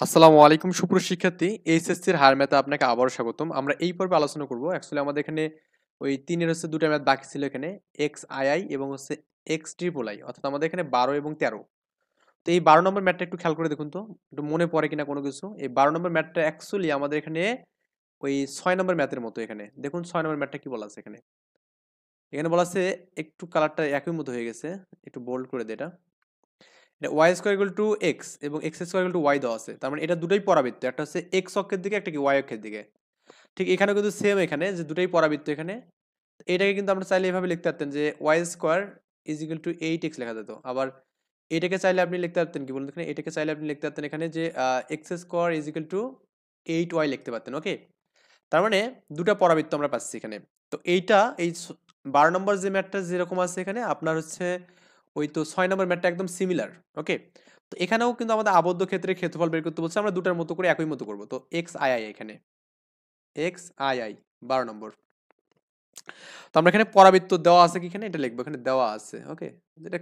আসসালামু আলাইকুম সুপ্রিয় শিক্ষার্থী, এইচএসসির হায়ার ম্যাথে আপনাকে আবারও স্বাগতম। আমরা এই পর্বে আলোচনা করব। অ্যাকচুয়ালি আমাদের এখানে ওই ৩ এর হচ্ছে ২ টা ম্যাথ বাকি ছিল এখানে। XII এবং হচ্ছে XIII অর্থাৎ আমাদের এখানে ১২ এবং ১৩। তো এই ১২ নম্বর ম্যাথটা একটু খেয়াল করে দেখুন তো। একটু মনে পড়ে কিনা কোনো কিছু। এই ১২ নম্বর ম্যাথটা অ্যাকচুয়ালি আমাদের এখানে ওই ৬ নম্বর ম্যাথের মতো এখানে। দেখুন ৬ নম্বর ম্যাথটা কি বলা আছে এখানে। এখানে বলা আছে একটু কালারটা একই মতো হয়ে গেছে। একটু বোল্ড করে দেই এটা। এটা y square equal to x এবং x square equal to y দেওয়া আছে। তার মানে এটা দুটোই পরাবৃত্ত। একটা হচ্ছে x অক্ষের দিকে, একটা কি y অক্ষের দিকে। ঠিক এখানেও কিন্তু সেম এখানে যে দুটোই পরাবৃত্ত এখানে। এটাকে কিন্তু আমরা চাইলে এভাবে লিখতে পারতেন যে y square is equal two 8x লেখা যেত। আবার এটাকে চাইলে আপনি লিখতে পারতেন কি বলুন এখানে, এটাকে চাইলে আপনি লিখতে পারতেন এখানে যে x square is equal two 8y লিখতে পারতেন। ওকে? তার মানে দুটা পরাবৃত্ত আমরা পাচ্ছি এখানে। তো এইটা এই ১২ নম্বর যে ম্যাথটা যেরকম আছে এখানে আপনার হচ্ছে ওই তো ৬ নম্বর ম্যাথটা একদম সিমিলার। ওকে? তো এখানেও কিন্তু আমাদের আবদ্ধ ক্ষেত্রে ক্ষেত্রফল বের করতে বলছে। আমরা দুটার মতো করে একই মতো করব। তো XII এখানে। XII ১২ নম্বর। তো আমরা এখানে পরাবৃত্ত দেওয়া আছে কি এখানে এটা লিখবো। এখানে দেওয়া আছে। ওকে? এটা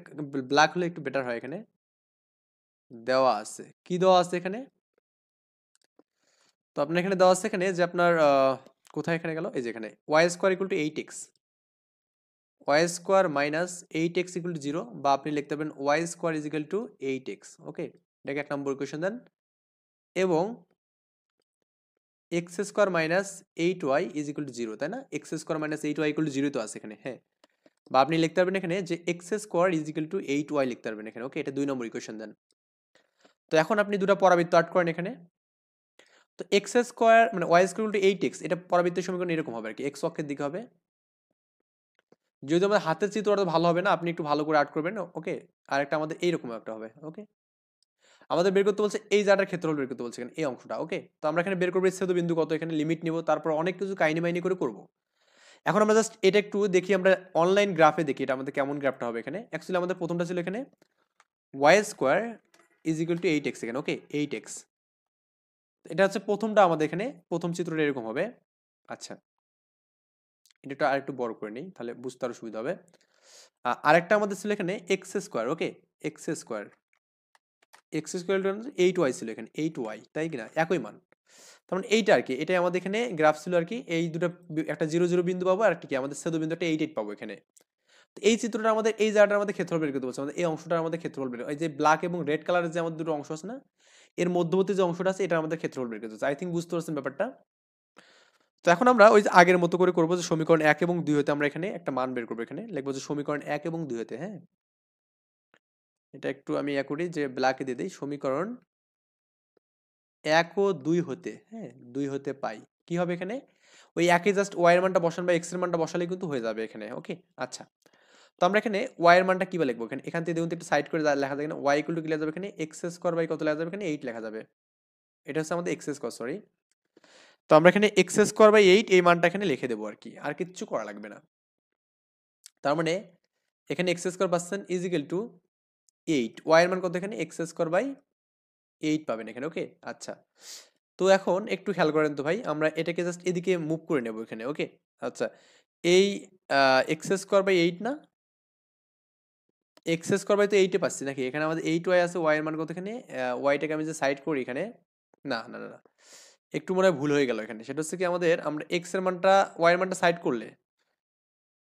ব্ল্যাক হলে একটু বেটার হয় এখানে। দেওয়া আছে। কি দেওয়া আছে এখানে? তো আপনার এখানে দেওয়া আছে এখানে যে আপনার কোথায় এখানে গেল? এই যে এখানে y square equal to 8x y square minus 8x equal to 0 বা আপনি লিখতে পারেন y square is equal two 8x। ওকে, এটাকে এক নম্বর ইকুয়েশন দেন এবং x square minus 8y is equal two 0, তাই না? x square minus 8y equal to 0 তো আছে এখানে। হ্যাঁ, বা আপনি লিখতে পারবেন এখানে যে x square is equal two 8y লিখতে পারবেন এখানে। ওকে, এটা দুই নম্বর ইকুয়েশন দেন। তো এখন আপনি দুটো পরাবৃত্ত আট করেন এখানে। তো x স্কোয়ার মানে y square equal two 8x, এটা পরাবৃত্তের সমীকরণ এরকম হবে আর কি, x অক্ষের দিকে হবে। যদি আমাদের হাতের চিত্রটা ভালো হবে না, আপনি একটু ভালো করে আর্ট করবেন। ওকে, আর একটা আমাদের এইরকম একটা হবে। ওকে, আমাদের বের করতে বলছে এই জায়গাটার ক্ষেত্রফল বের করতে বলছে এখানে এই অংশটা। ওকে, তো আমরা এখানে বের করবো ছেদ বিন্দু কত, এখানে লিমিট নিব, তারপর অনেক কিছু কাহিনী মাইনি করে করব। এখন আমরা জাস্ট এটা একটু দেখি, আমরা অনলাইন গ্রাফে দেখি এটা আমাদের কেমন গ্রাফটা হবে এখানে। অ্যাকচুয়ালি আমাদের প্রথমটা ছিল এখানে y square is equal two 8x এখানে। ওকে, 8x এটা হচ্ছে প্রথমটা আমাদের এখানে, প্রথম চিত্রটা এরকম হবে। আচ্ছা, এটা আরেকটু বড় করে নিই তাহলে বুঝতে আরো সুবিধা হবে। আরেকটা আমাদের ছিল এখানে এক্স স্কোয়ার। ওকে, এক্স স্কোয়ার স্কোয়ার 8y ছিল এখানে, 8y, তাই কিনা? একই মান। তার মানে এইটা আর কি, এটাই আমাদের এখানে গ্রাফ ছিল আর কি। এই দুটো একটা 0 0 বিন্দু পাবো আর একটা কি আমাদের ছেদ বিন্দু একটা 8 8 পাবো এখানে। তো এই চিত্রটা আমাদের এই জায়গাটার আমাদের ক্ষেত্রফল বের করতে বলছে। আমাদের এই অংশটার আমাদের ক্ষেত্রফল বের, এই যে ব্ল্যাক এবং রেড কালারের যে আমাদের দুটো অংশ আছে না, এর মধ্যবর্তী যে অংশটা আছে এটা আমাদের ক্ষেত্রফল বের করতে হচ্ছে। আই থিঙ্ক বুঝতে পারছেন ব্যাপারটা। তো এখন আমরা ওই যে আগের মতো করে করবো যে সমীকরণ ১ এবং ২ হতে আমরা এখানে একটা মান বের করবো। এখানে লিখবো যে সমীকরণ ১ এবং ২ হতে। হ্যাঁ, এটা একটু আমি করি যে ব্ল্যাকে দিয়ে দিই। সমীকরণ ১ ও ২ হতে, হ্যাঁ ২ হতে পাই কি হবে এখানে, ওই একই জাস্ট ওয়াই এর মানটা বসান বা এক্স এর মানটা বসালেই কিন্তু হয়ে যাবে এখানে। ওকে, আচ্ছা, তো আমরা এখানে ওয়াই এর মানটা কিভাবে লিখবো এখানে, এখান থেকে দেখুন তো একটু সাইড করে লেখা যাবে এখানে ওয়াই ইকুয়াল টু কি লেখা যাবে এখানে, এক্স স্কয়ার বাই কত লেখা যাবে এখানে, 8 লেখা যাবে। এটা হচ্ছে আমাদের এক্স স্কয়ার, সরি। তো আমরা এখানে এক্স স্কয়ার বাই 8 এই মানটা এখানে লিখে দেবো আর কি, আর কিচ্ছু করা লাগবে না। তার মানে এখানে এক্স স্কয়ার পাচ্ছেন ইজ ইকুয়াল টু 8, ওয়াই এর মান কত এখানে, এক্স স্কয়ার বাই 8 পাবেন এখানে। ওকে, আচ্ছা, তো এখন একটু খেয়াল করেন তো ভাই, আমরা এটাকে জাস্ট এদিকে মুভ করে নেব এখানে। ওকে, আচ্ছা, এই এক্স স্কোয়ার বাই 8 না, এক্স স্কোয়ার বাই তো 8 এ পাচ্ছি নাকি, এখানে আমাদের 8y আছে, y এর মান কত এখানে, ওয়াইটাকে আমি যে সাইড করি এখানে, না না না না, একটু মনে হয় ভুল হয়ে গেল এখানে। সেটা হচ্ছে কি আমাদের, আমরা এক্স এর মানটা ওয়াই এর মানটা সাইড করলে,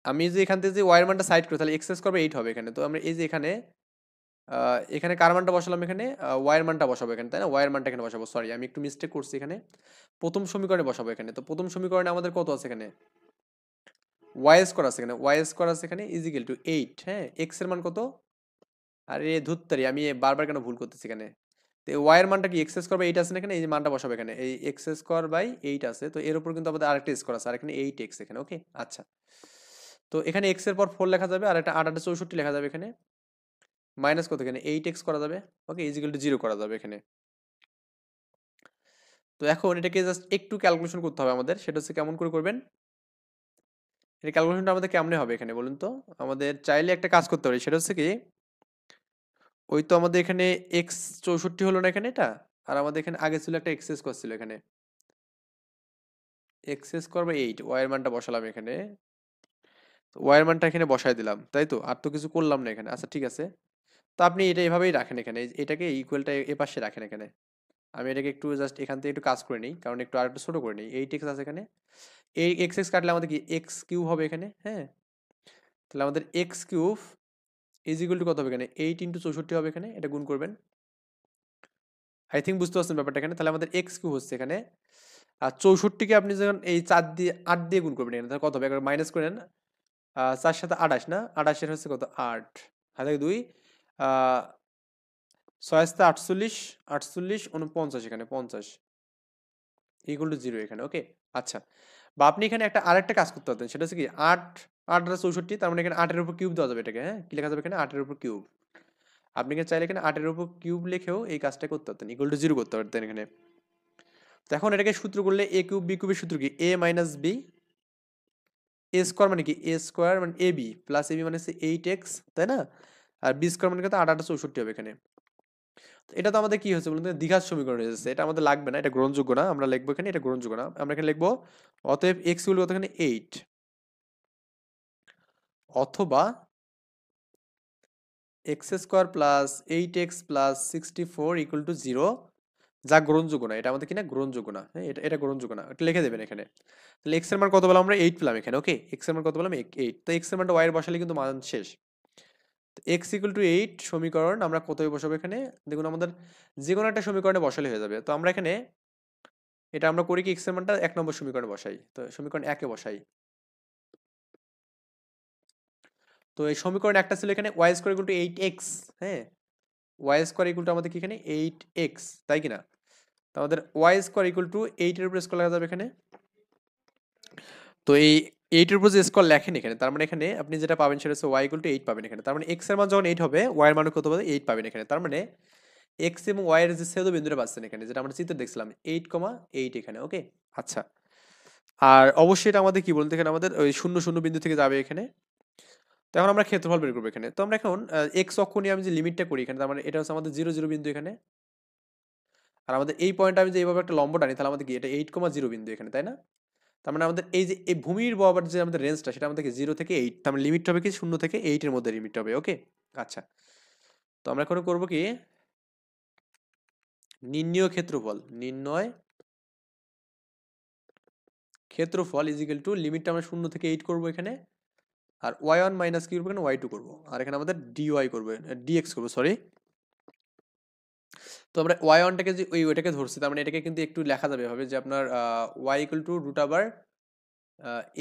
আমি যে এখান থেকে যে ওয়াই এর মানটা সাইড করি তাহলে এক্স স্কোয়ার বাই 8 হবে এখানে। তো আমরা এই যে এখানে এখানে কার মানটা বসালাম এখানে, ওয়াই এর মানটা বসাবো এখানে, তাই না? ওয়াই এর মানটা এখানে বসাবো, সরি আমি একটু মিস্টেক করছি এখানে, প্রথম সমীকরণে বসাবো এখানে। তো প্রথম সমীকরণে আমাদের কত আছে এখানে, ওয়াই স্কোয়ার আছে এখানে, ওয়াই স্কোয়ার আছে এখানে ইজ ইকুয়াল টু 8। হ্যাঁ, এক্স এর মান কত, আরে ধুত্তারি আমি বারবার কেন ভুল করতেছি এখানে। তো ওয়াই এর মানটা কি, এক্স স্কোয়ার বাই 8 আছে না এখানে, এই যে মানটা বসাবো এখানে, এই এক্স স্কোয়ার বাই 8 আছে, তো এর উপর কিন্তু আমাদের আরেকটা স্কোয়ার আছে আর এখানে 8x এখানে। ওকে, আচ্ছা, তো এখানে এক্স এর পর 4 লেখা যাবে আর একটা 8 8 64 লেখা যাবে এখানে, মাইনাস কত এখানে 8x করা যাবে। ওকে, ইজ ইকুয়াল টু 0 করা যাবে এখানে। তো এখন এটাকে জাস্ট একটু ক্যালকুলেশন করতে হবে আমাদের, সেটা হচ্ছে কেমন করে করবেন, এটা ক্যালকুলেশনটা আমাদের কেমনে হবে এখানে বলুন তো। আমাদের চাইলে একটা কাজ করতে পারি, সেটা হচ্ছে কি, ওই তো আমাদের এখানে এক্স 64 হলো না এখানে এটা, আর আমাদের এখানে আগে ছিল একটা এক্স স্কোয়ার ছিল এখানে, এক্স স্কোয়ার বাই 8, ওয়াই এর মানটা বসালাম এখানে, ওয়াই এর মানটা এখানে বসাই দিলাম, তাই তো, আর তো কিছু করলাম না এখানে। আচ্ছা ঠিক আছে, তো আপনি এটা এভাবেই রাখেন এখানে, এটাকে ইকুয়ালটা এ পাশে রাখেন এখানে। আমি এটাকে একটু জাস্ট এখান থেকে একটু কাজ করে নিই, কারণ একটু আর একটু ছোটো করে নিই। 8x আছে এখানে, এই এক্স এক্স কাটলে আমাদের কি এক্স কিউব হবে এখানে, হ্যাঁ। তাহলে আমাদের x cube is equal two কত হবে এখানে, 8 × 64 হবে এখানে, এটা গুণ করবেন। আই থিঙ্ক বুঝতে পারছেন ব্যাপারটা এখানে। তাহলে আমাদের এক্স কিউব হচ্ছে এখানে, আর 64কে আপনি যখন এই 4 দিয়ে 8 দিয়ে গুণ করবেন এখানে, তাহলে কত হবে, একবার মাইনাস করে নেন। 4 সাথে 28 না, 28 হচ্ছে কত 8, হাতে 2, 6 সাথে 48, 48 49 এখানে 50 ইকুয়াল টু 0 এখানে, ওকে। আচ্ছা, বা আপনি এখানে একটা আরেকটা কাজ করতে পারতেন, সেটা হচ্ছে কি 8 8 আর 64, তার মানে এখানে 8 এর উপর কিউব দেওয়া যাবে এটাকে, হ্যাঁ। কি লেখা যাবে এখানে, 8 এর উপর কিউব। আপনি এখানে চাইলে এখানে 8 এর উপর কিউব লিখেও এই কাজটা করতে পারতেন, ইকুয়াল টু 0 করতে পারতেন এখানে। তো এখন এটাকে সূত্র করলে এ কিউব বি কিউবের সূত্র কি, এ মাইনাস বি, এ স্কোয়ার মানে কি, এ স্কোয়ার মানে A B plus A B মানে হচ্ছে 8x, তাই না। আর বি স্কোয়ার মানে কত, 8 8 64 হবে এখানে। তো এটা তো আমাদের কি হচ্ছে বলুন তো, দ্বিঘাত সমীকরণ হয়ে যাচ্ছে, এটা আমাদের লাগবে না, এটা গ্রহণযোগ্য না। আমরা লিখবো এখানে এটা গ্রহণযোগ্য না, আমরা এখানে লিখবো অতএব x ইকুয়াল কত এখানে 8, অথবা x square plus 8x plus 64 equal to 0, যা গ্রহণযোগ্য না। এটা আমাদের কিনা গ্রহণযোগ্য না, হ্যাঁ, এটা এটা গ্রহণযোগ্য না, এটা লিখে দেবেন এখানে। তাহলে x এর মান কত পেলাম আমরা, 8 পেলাম এখানে, ওকে। x এর মান কত পেলাম, 8। তো x এর মানটা y এর বসালে কিন্তু মান শেষ। x ইকুয়াল টু 8 সমীকরণ আমরা কোথায় বসাবো এখানে, দেখুন আমাদের যে কোনো একটা সমীকরণে বসালে হয়ে যাবে। তো আমরা এখানে এটা আমরা করি কি, x এর মানটা 1 নম্বর সমীকরণে বসাই, তো সমীকরণ 1 এ বসাই। তো এই সমীকরণ একটা ছিল এখানে y square equal to 8x, হ্যাঁ, y স্কয়ার ইকুয়াল টু আমাদের কি এখানে 8x, তাই কি না। তো আমাদের y স্কয়ার ইকুয়াল টু 8 এর উপর স্কয়ার লেখা যাবে এখানে। তো এই 8 এর উপর যে স্কয়ার লেখেন এখানে, তার মানে এখানে আপনি যেটা পাবেন সেটা হচ্ছে y ইকুয়াল টু 8 পাবেন এখানে। তার মানে x এর মান যখন 8 হবে, y এর মান কত হবে, 8 পাবেন এখানে। তার মানে x এবং y এর যে ছেদ বিন্দুটা পাচ্ছেন এখানে, যেটা আমরা চিত্রে দেখছিলাম 8,8 এখানে, ওকে। আচ্ছা, আর অবশ্যই এটা আমাদের কি বলতে, এখানে আমাদের ওই 0 0 বিন্দু থেকে যাবে এখানে। তো এখন আমরা ক্ষেত্রফল বের করবো এখানে। তো আমরা এখন x অক্ষ নিয়ে আমি যে লিমিটটা করি এখানে, তার মানে এটা হচ্ছে আমাদের 0 0 বিন্দু এখানে, আর আমাদের এই পয়েন্টে আমি যে এইভাবে একটা লম্ব টানি, তাহলে আমাদের কি এটা 8,0 বিন্দু এখানে, তাই না। তার মানে আমাদের এই যে এই ভূমির বরাবর যে আমাদের রেঞ্জটা, সেটা আমাদের 0 থেকে 8, তার মানে লিমিট হবে কি 0 থেকে 8 এর মধ্যে লিমিট হবে, ওকে। আচ্ছা, তো আমরা এখন করবো কি, নির্ণয় ক্ষেত্রফল, নির্ণয় ক্ষেত্রফল ইজ ইকুয়াল টু লিমিটটা আমরা 0 থেকে 8 করবো এখানে, আর y1 মাইনাস কি করবো এখানে, y2 করবো, আর এখানে আমাদের dy করবো, dx করবো, সরি। তো আমরা y1 টাকে যে ওইটাকে ধরছি, তার মানে এটাকে কিন্তু একটু লেখা যাবে এভাবে যে আপনার y ইকুয়াল টু রুট আবার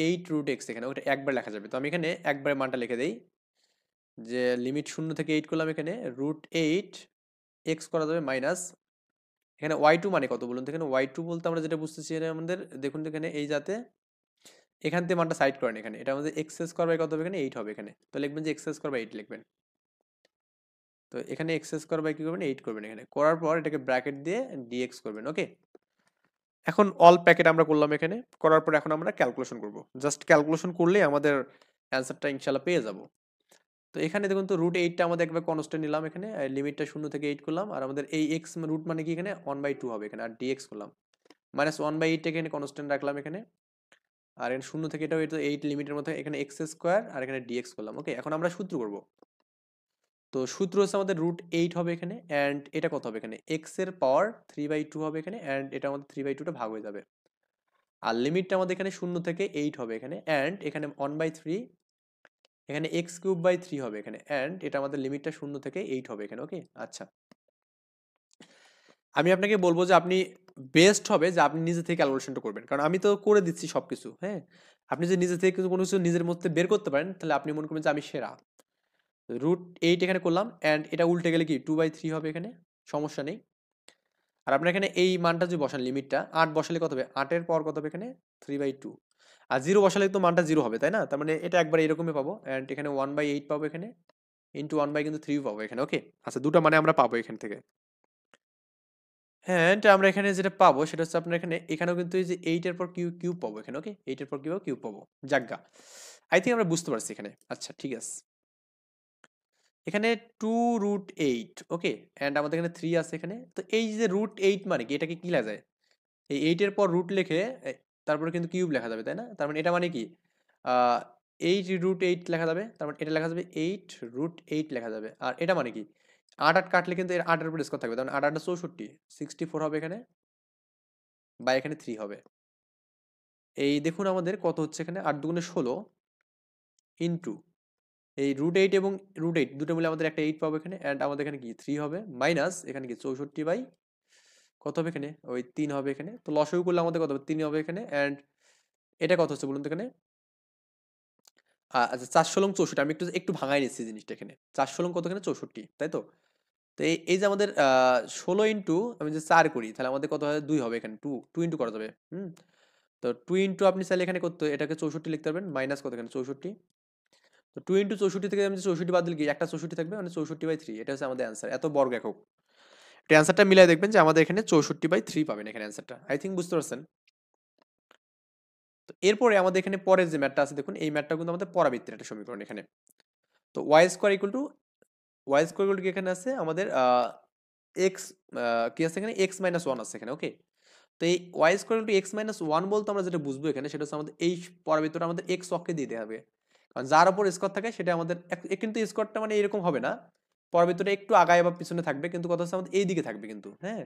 8 রুট x, এখানে ওটা একবার লেখা যাবে। তো আমি এখানে একবারে মানটা লিখে দেই, যে লিমিট 0 থেকে 8 করলাম এখানে, রুট 8 x করা যাবে মাইনাস এখানে y2 মানে কত বলুন তো, এখানে y2 বলতে আমরা যেটা বুঝতেছি এখানে আমাদের দেখুন তো এখানে এই যাতে এখান থেকে মানটা সাইড করেন এখানে, এটা আমাদের x স্কয়ার বাই কত হবে এখানে, 8 হবে এখানে। তো লিখবেন যে x স্কয়ার বাই 8 লিখবেন। তো এখানে x স্কয়ার বাই কি করবেন, 8 করবেন এখানে, করার পর এটাকে ব্র্যাকেট দিয়ে dx করবেন, ওকে। এখন অল প্যাকেট আমরা করলাম এখানে, করার পর এখন আমরা ক্যালকুলেশন করব, জাস্ট ক্যালকুলেশন করলেই আমাদের অ্যান্সারটা ইনশাআল্লাহ পেয়ে যাব। তো এখানে দেখুন তো রুট 8টা আমাদের একবার কনস্ট্যান্ট নিলাম এখানে, লিমিটটা 0 থেকে 8 করলাম, আর আমাদের এই x রুট মানে কি এখানে 1/2 হবে এখানে, আর dx করলাম মাইনাস 1/8 এখানে কনস্ট্যান্ট রাখলাম এখানে, আর এখানে 0 থেকে এটাও 8 লিমিটের মধ্যে এখানে x স্কয়ার আর এখানে dx করলাম, ওকে। এখন আমরা সূত্র করব। তো সূত্র হচ্ছে আমাদের রুট 8 হবে এখানে, অ্যান্ড এটা কত হবে এখানে, x এর পাওয়ার 3/2 হবে এখানে, অ্যান্ড এটা আমাদের 3/2টা ভাগ হয়ে যাবে। আর লিমিটটা আমাদের এখানে 0 থেকে 8 হবে এখানে, অ্যান্ড এখানে 1/3 এখানে x³/3 হবে এখানে, অ্যান্ড এটা আমাদের লিমিটটা 0 থেকে 8 হবে এখানে, ওকে। আচ্ছা, আমি আপনাকে বলবো যে আপনি বেস্ট হবে যে আপনি নিজে থেকে ক্যালকুলেশনটা করবেন, কারণ আমি তো করে দিচ্ছি সবকিছু, হ্যাঁ। আপনি যদি নিজে থেকে কোনো কিছু নিজের মধ্যে বের করতে পারেন, তাহলে আপনি মনে করবেন যে আমি সেরা। রুট 8 এখানে করলাম, অ্যান্ড এটা উল্টে গেলে কি 2/3 হবে এখানে, সমস্যা নেই। আর আপনার এখানে এই মানটা যদি বসান, লিমিটটা 8 বসালে কত হবে, 8 এর পাওয়ার কত হবে এখানে 3/2, আর 0 বসালে তো মানটা 0 হবে, তাই না। তার মানে এটা একবার এরকমই পাবো, অ্যান্ড এখানে 1/8 পাবো এখানে, ইন্টু 1/3 পাবো এখানে, ওকে। আচ্ছা, দুটো মানে আমরা পাবো এখান থেকে। হ্যাঁ, এটা আমরা এখানে যেটা পাবো সেটা হচ্ছে আপনার এখানে, এখানেও কিন্তু এই যে 8 এর পর কিউব পাবো এখানে, ওকে। 8 এর পর কিউব পাবো, যাজ্ঞা। আই থিঙ্ক আমরা বুঝতে পারছি এখানে। আচ্ছা, ঠিক আছে। এখানে 2 রুট 8, ওকে, অ্যান্ড আমাদের এখানে 3 আছে এখানে। তো এই যে রুট 8 মানে কি, এটাকে কি লেখা যায়, এই 8 এর পর রুট লিখে তারপরে কিন্তু কিউব লেখা যাবে, তাই না। তার মানে এটা মানে কি 8 রুট 8 লেখা যাবে, তার মানে এটা লেখা যাবে 8 রুট 8 লেখা যাবে। আর এটা মানে কি 8 8 কাটলে কিন্তু এর 8 এর উপর স্কোয়ার থাকবে, তার মানে 8 8 64, 64 হবে এখানে, বা এখানে 3 হবে। এই দেখুন আমাদের কত হচ্ছে এখানে, 8 দুগুণে 16 ইন্টু এই √8 এবং √8 দুটো মিলে আমাদের একটা 8 পাবো এখানে, অ্যান্ড আমাদের এখানে কি 3 হবে, মাইনাস এখানে কি 64 বাই কত হবে এখানে, ওই 3 হবে এখানে। তো লসাগু করলে আমাদের কত হবে, 3 হবে এখানে, অ্যান্ড এটা কত হচ্ছে বলুন তো এখানে। আচ্ছা, 4 ষোলং 64, আমি একটু একটু ভাঙাই নিচ্ছি জিনিসটা এখানে। 4 ষোলং কত এখানে 64, তাই তো। তো এই যে আমাদের 16 ইন্টু আমি যে 4 করি, তাহলে আমাদের কত হয় 2 হবে এখানে, 2 2 ইন্টু করা যাবে। তো 2 ইন্টু আপনি চাইলে এখানে করতে এটাকে 64 লিখতে পারবেন, মাইনাস কত এখানে 64। তো 2 ইন্টু 64 থেকে আমি 64 বাদ দিলে কি একটা 64 থাকবে, মানে 64/3, এটা হচ্ছে আমাদের অ্যান্সার, এত বর্গ একক। এটা অ্যান্সারটা মিলাই দেখবেন যে আমাদের এখানে 64/3 পাবেন এখানে অ্যান্সারটা, আই থিঙ্ক বুঝতে পারছেন। তো এরপরে আমাদের এখানে পরের যে ম্যাথটা আছে দেখুন, এই ম্যাথটা কিন্তু আমাদের পরাবৃত্তের একটা সমীকরণ এখানে। তো ওয়াই স্কোয়ার ইকুয়াল টু কি এখানে আছে আমাদের এক্স, কি আছে এখানে এক্স মাইনাস ওয়ান আছে এখানে, ওকে। তো এই Y square two x minus one বলতে আমরা যেটা বুঝবো এখানে, সেটা হচ্ছে আমাদের এই পরাবৃত্তটা আমাদের এক্স অক্ষে দিতে হবে, কারণ যার উপর স্কোয়ার থাকে সেটা আমাদের কিন্তু স্কোয়ারটা মানে এরকম হবে না, পরাবৃত্তটা একটু আগায় বা পিছনে থাকবে, কিন্তু কথা হচ্ছে আমাদের এই দিকে থাকবে কিন্তু, হ্যাঁ।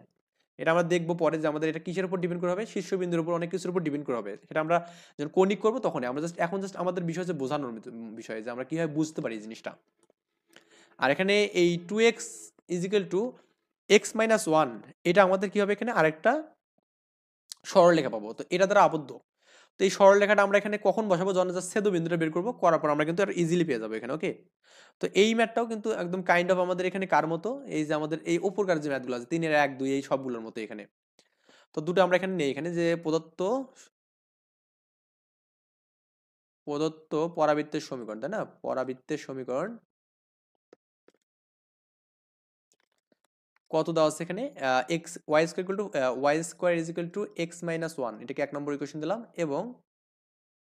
এটা আমরা দেখবো পরে যে আমাদের এটা কিসের উপর ডিপেন্ড করে হবে, শীর্ষবিন্দুর উপর অনেক কিছুর উপর ডিপেন্ড করে হবে, সেটা আমরা যখন কৌণিক করবো তখনই। আমরা জাস্ট আমাদের বিষয় হচ্ছে বোঝানোর বিষয়, যে আমরা কিভাবে বুঝতে পারি এই জিনিসটা। আর এখানে এই 2x is equal to x minus one, এটা আমাদের কি হবে এখানে আরেকটা সরলরেখা পাবো, তো এটা দ্বারা আবদ্ধ। তো এই সরলরেখাটা আমরা এখানে কখন বসাবো, যখন জাস্ট ছেদবিন্দুটা বের করবো, করার পর আমরা কিন্তু আর ইজিলি পেয়ে যাবো এখানে, ওকে। তো এই ম্যাথটাও কিন্তু একদম কাইন্ড অফ আমাদের এখানে কার মতো, এই যে আমাদের এই উপরকার যে ম্যাথগুলো আছে 3 এর 1 2 এই সবগুলোর মতো এখানে। তো দুটো আমরা এখানে নেই, এখানে যে প্রদত্ত প্রদত্ত পরাবৃত্তের সমীকরণ, তাই না, পরাবৃত্তের সমীকরণ কত দেওয়া আছে এখানে, X Y square equal to Y square is equal to x minus one, এটাকে 1 নম্বর ইকুয়েশন দিলাম, এবং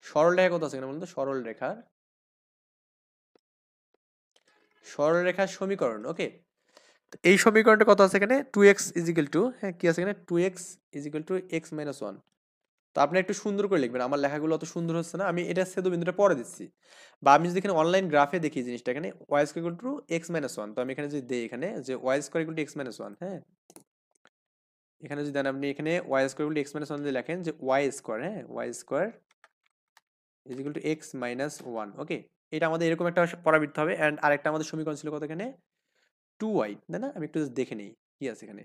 সরলরেখা কত আছে এখানে বলুন তো, সরলরেখার সমীকরণ, ওকে। এই সমীকরণটা কত আছে এখানে, 2x ইজিক্যাল টু, হ্যাঁ কি আছে এখানে 2x is equal to x minus one. তো আপনি একটু সুন্দর করে লিখবেন, আমার লেখাগুলো অত সুন্দর হচ্ছে না, আমি এটা ছেদবিন্দুটা পরে দিচ্ছি। বা আমি যদি এখানে অনলাইন গ্রাফে দেখি জিনিসটা, এখানে Y square equal to x minus one, তো আমি এখানে যদি দিই এখানে যে y square equal to x minus one, হ্যাঁ, এখানে যদি দেন আপনি এখানে Y square equal to x minus one যদি লেখেন, যে ওয়াই স্কোয়ার, হ্যাঁ y square is equal to x minus one, okay. এটা আমাদের এরকম একটা পরাবৃত্ত হবে, অ্যান্ড আরেকটা আমাদের সমীকরণ ছিল কত এখানে, 2y, তাই না, আমি একটু just দেখে নিই কি আছে এখানে,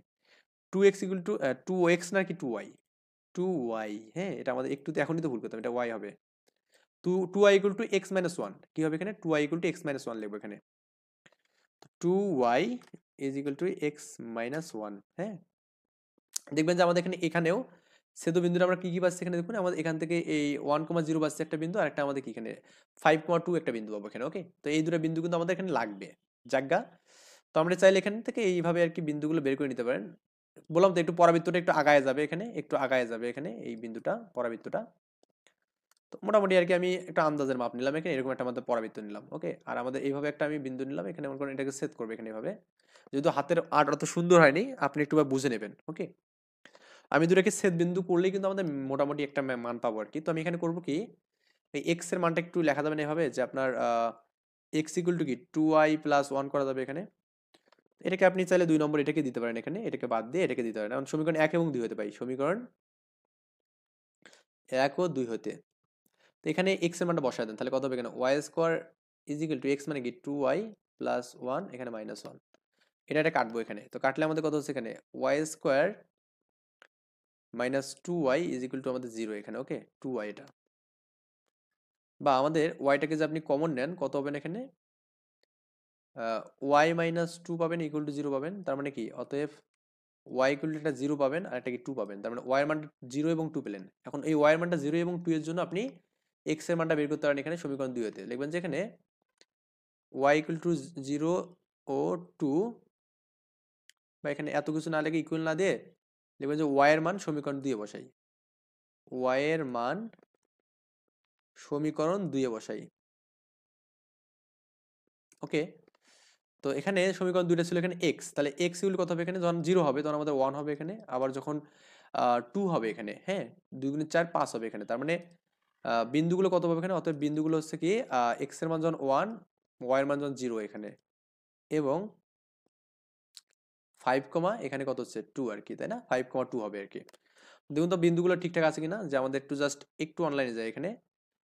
2x ইকুয়াল টু 2x না কি 2y, 2y, হ্যাঁ এটা আমাদের একটু এখনই তো ভুল করতাম, এটা y হবে। 2y equal to x minus one, কি হবে এখানে 2y equal to x minus one লিখবো এখানে। 2y is equal to x minus one, হ্যাঁ। দেখবেন যে আমাদের এখানে এখানেও ছেদবিন্দুটা আমরা কি কি পাচ্ছি এখানে দেখুন, আমাদের এখান থেকে এই 1,0 পাচ্ছি একটা বিন্দু, আর একটা আমাদের কি এখানে 5,2 একটা বিন্দু পাবো এখানে, ওকে। তো এই দুটো বিন্দু কিন্তু আমাদের এখানে লাগবে, জায়গা। তো আমরা চাইলে এখান থেকে এইভাবে আর কি বিন্দুগুলো বের করে নিতে পারেন। বললাম তো একটু পরাবৃত্তটা একটু আগায় যাবে এখানে, একটু আগায় যাবে এখানে এই বিন্দুটা, পরাবৃত্তটা। তো মোটামুটি আর কি আমি একটা আন্দাজের মাপ নিলাম এখানে, এরকম একটা আমাদের পরাবৃত্ত নিলাম, ওকে। আর আমাদের এইভাবে একটা আমি বিন্দু নিলাম এখানে, মনে করেন এটাকে সেট করবে এখানে এভাবে। যেহেতু হাতের আর্ট অত সুন্দর হয়নি, আপনি একটু বুঝে নেবেন, ওকে। আমি দুটাকে ছেদ বিন্দু করলেই কিন্তু আমাদের মোটামুটি একটা মান পাবো আর কি। তো আমি এখানে করবো কি, এই এক্স এর মানটা একটু লেখা যাবে না এভাবে, যে আপনার এক্স ইকুয়াল টু কি 2y প্লাস ওয়ান করা যাবে এখানে। এটাকে আপনি চাইলে 2 নম্বর এটাকে দিতে পারেন এখানে, এটাকে বাদ দিয়ে এটাকে দিতে পারেন, কারণ সমীকরণ 1 এবং 2 হতে পারে, সমীকরণ 1 ও 2 হতে। তো এখানে এক্স এর মানটা বসায় দেন, তাহলে কত হবে এখানে Y square is equal to X মানে কি 2y প্লাস ওয়ান, এখানে মাইনাস ওয়ান। এটা কাটবো এখানে, তো কাটলে আমাদের কত হচ্ছে এখানে Y square minus 2y is equal to আমাদের 0 এখানে, ওকে 2y এটা। বা আমাদের ওয়াইটাকে যে আপনি কমন নেন, কত হবেন এখানে ওয়াই মাইনাস টু পাবেন ইকুয়াল টু 0 পাবেন, তার মানে কি অতএব ওয়াই ইকুয়াল টু একটা 0 পাবেন, আর একটা কি 2 পাবেন, তার মানে ওয়াই এর মানটা 0 এবং 2 পেলেন। এখন এই ওয়াই এর মানটা 0 এবং 2 এর জন্য আপনি এক্স এর মানটা বের করতে পারেন এখানে সমীকরণ 2 হতে। লিখবেন যে এখানে ওয়াই ইকুয়াল টু 0 ও 2, বা এখানে এত কিছু না লিখে ইকুয়াল না দিয়ে লিখবেন যে ওয়াই এর মান সমীকরণ 2 এ বসাই, ওয়াই এর মান সমীকরণ 2 এ বসাই, ওকে। তো এখানে সমীকরণ দুইটা ছিল, এখানে এক্স, তাহলে এক্স ইকুয়াল কত হবে এখানে, যখন 0 হবে তখন আমাদের 1 হবে এখানে, আবার যখন 2 হবে এখানে, হ্যাঁ 2 গুণিত 4 5 হবে এখানে, তার মানে বিন্দুগুলো কত পাবে এখানে, অতএব বিন্দুগুলো হচ্ছে কি এক্স এর মান যখন 1, ওয়াই এর মান যখন 0 এখানে, এবং 5 কমা এখানে কত হচ্ছে 2 আর কি, তাই না? 5,2 হবে আর কি। দেখুন তো বিন্দুগুলো ঠিকঠাক আছে কিনা, যে আমাদের একটু জাস্ট একটু অনলাইনে যায় এখানে।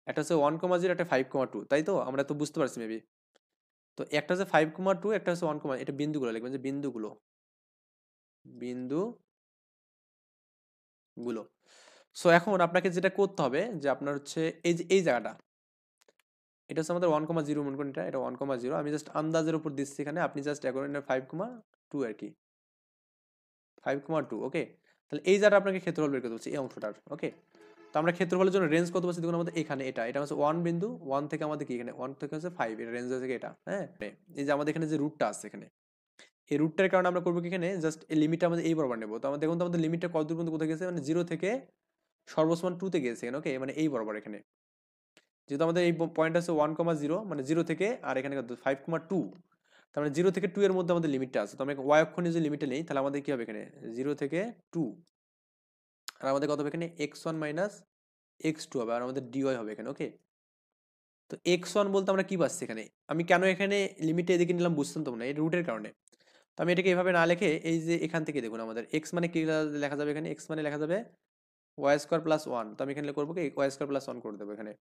একটা হচ্ছে 1,0, একটা 5,2, তাই তো? আমরা তো বুঝতে পারছি মেবি। তো একটা হচ্ছে 5,2, একটা হচ্ছে 1, এটা বিন্দুগুলো লিখবেন, যে বিন্দুগুলো বিন্দুগুলো। সো এখন আপনাকে যেটা করতে হবে যে আপনার হচ্ছে এই যে এই জায়গাটা, এটা হচ্ছে আমাদের 1,0 মনে করেন, এটা 1,0, আমি জাস্ট আন্দাজের উপর দিচ্ছি এখানে, আপনি জাস্ট এখন 5,2 আর কি, 5,2, ওকে। তাহলে এই জায়গাটা আপনাকে ক্ষেত্রফল বের করতে হচ্ছে এই অংশটার, ওকে। তো আমরা ক্ষেত্রফলের জন্য রেঞ্জ কত পাচ্ছি দেখুন, আমাদের এখানে এটা হচ্ছে 1 বিন্দু, 1 থেকে আমাদের কি এখানে 1 থেকে হচ্ছে 5, এর রেঞ্জ হচ্ছে এটা, হ্যাঁ। এই যে আমাদের এখানে যে রুটটা আছে এখানে, এই রুটটার কারণে আমরা করবো কি এখানে জাস্ট এই লিমিটটা আমাদের এই বরাবর নেবো। তো আমাদের দেখুন তো আমাদের লিমিটটা কত দূর পর্যন্ত কোথায় গেছে, মানে 0 থেকে সর্বোচ্চ মান 2 তে গেছে এখানে, ওকে, মানে এই বরাবর এখানে। যেহেতু আমাদের এই পয়েন্ট আছে 1,0, মানে 0 থেকে, আর এখানে কত 5,2, তার মানে 0 থেকে 2 এর মধ্যে আমাদের লিমিটটা আছে। তো আমি ওয়াই অক্ষণে যে লিমিটটা নেই, তাহলে আমাদের কি হবে এখানে 0 থেকে 2, আর আমাদের কত হবে এখানে x1 মাইনাস x2 হবে, আর আমাদের dy হবে এখানে, ওকে। তো x1 বলতে আমরা কি পাচ্ছি এখানে, আমি কেন এখানে লিমিটে এদিকে নিলাম বুঝতেন তো না, এই রুটের কারণে। তো আমি এটাকে এভাবে না লিখে এই যে এখান থেকে দেখুন আমাদের x মানে কি লেখা যাবে এখানে, x মানে লেখা যাবে ওয়াই স্কোয়ার প্লাস 1। তো আমি এখানে করবো কি ওয়াই স্কোয়ার প্লাস 1 করে দেবো এখানে,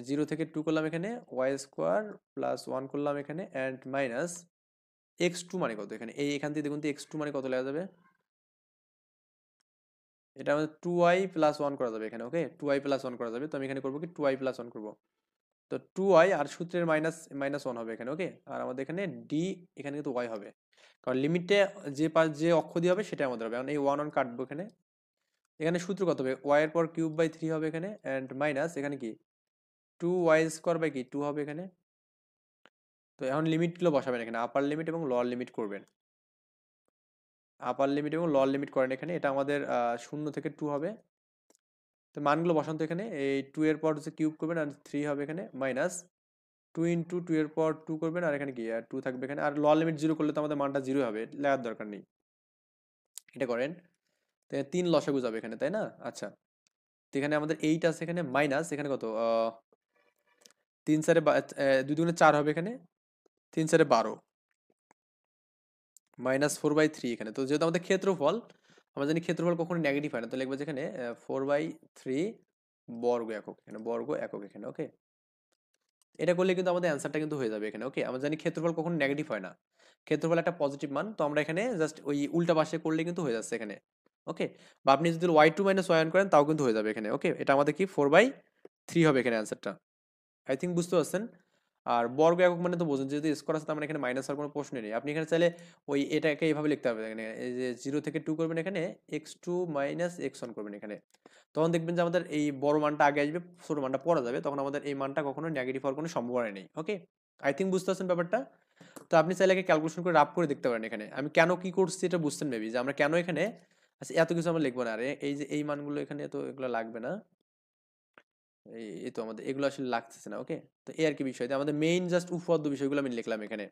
0 থেকে 2 করলাম এখানে, ওয়াই স্কোয়ার প্লাস 1 করলাম এখানে, অ্যান্ড মাইনাস x2 মানে কত এখানে, এখান থেকে দেখুন তো x2 মানে কত লেখা যাবে, এটা আমাদের 2y প্লাস 1 করা যাবে এখানে, ওকে, 2y প্লাস 1 করা যাবে। তো আমি এখানে করবো কি 2y প্লাস 1 করবো। তো 2y আর সূত্রের মাইনাস মাইনাস 1 হবে এখানে, ওকে। আর আমাদের এখানে d, এখানে কিন্তু y হবে, কারণ লিমিটে যে অক্ষ দিয়ে হবে সেটা আমাদের হবে। এখন এই 1 1 কাটবো এখানে, এখানে সূত্র কত হবে, y এর পর কিউব বাই 3 হবে এখানে, অ্যান্ড মাইনাস এখানে কি 2y স্কোয়ার বাই কি 2 হবে এখানে। তো এখন লিমিটগুলো বসাবেন এখানে, আপার লিমিট এবং লোয়ার লিমিট করবেন, আপার লিমিট এবং লোয়ার লিমিট করেন এখানে। এটা আমাদের 0 থেকে 2 হবে। তো মানগুলো বসান তো এখানে, এই 2 এর পর হচ্ছে কিউব করবেন, আর 3 হবে এখানে, মাইনাস 2 ইন্টু 2 এর পর 2 করবেন, আর এখানে কি আর 2 থাকবে এখানে। আর লোয়ার লিমিট 0 করলে তো আমাদের মানটা 0 হবে, লেখার দরকার নেই, এটা করেন। তো 3 লসাগু যাবে এখানে, তাই না? আচ্ছা, তো এখানে আমাদের 8 আছে এখানে, মাইনাস এখানে কত 3 4 2 দুগুণে 4 হবে এখানে, 3 4 12, -4/3 এখানে। তো যেহেতু আমাদের ক্ষেত্রফল, আমরা জানি ক্ষেত্রফল কখনো নেগেটিভ হয় না, তো লিখবো যেখানে 4/3 বর্গ একক, এখানে বর্গ একক এখানে, ওকে। এটা করলে কিন্তু আমাদের অ্যান্সারটা কিন্তু হয়ে যাবে এখানে, ওকে। আমরা জানি ক্ষেত্রফল কখনো নেগেটিভ হয় না, ক্ষেত্রফল একটা পজিটিভ মান। তো আমরা এখানে জাস্ট ওই উল্টা পাশে করলে কিন্তু হয়ে যাচ্ছে এখানে, ওকে। বা আপনি যদি y2 মাইনাস y1 করেন তাও কিন্তু হয়ে যাবে এখানে, ওকে। এটা আমাদের কি 4/3 হবে এখানে অ্যান্সারটা, আই থিঙ্ক বুঝতে পারছেন। আর বর্গ একক মানে তো বোঝেন, যেহেতু স্কোয়ার আছে তার মানে এখানে মাইনাস হওয়ার কোনো প্রশ্ন নেই। আপনি এখানে চাইলে ওই এটাকে এইভাবে লিখতে হবে এখানে, এই যে 0 থেকে 2 করবেন এখানে, x2 মাইনাস x1 করবেন এখানে। তখন দেখবেন যে আমাদের এই বড় মানটা আগে আসবে, ছোট মানটা পরে যাবে, তখন আমাদের এই মানটা কখনো নেগেটিভ হওয়ার কোনো সম্ভাবনা নেই, ওকে। আই থিঙ্ক বুঝতে পারছেন ব্যাপারটা। তো আপনি চাইলে ক্যালকুলেশন করে রাফ করে দেখতে পারেন এখানে, আমি কেন কি করছি এটা বুঝতেন মেবি, যে আমরা কেন এখানে, আচ্ছা এত কিছু আমরা লিখবো না, আরে এই যে এই মানগুলো এখানে তো এগুলো লাগবে না, এই তো আমাদের এগুলো আসলে লাগতেছে না, ওকে। তো এই আর কি বিষয়, আমাদের মেইন জাস্ট উপপাদ্য বিষয়গুলো আমি লিখলাম এখানে।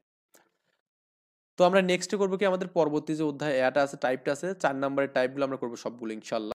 তো আমরা নেক্সটে করবো কি, আমাদের পরবর্তী যে অধ্যায় এটা আছে, টাইপটা আছে, 4 নম্বরের টাইপগুলো আমরা করবো সবগুলো ইনশাল্লাহ।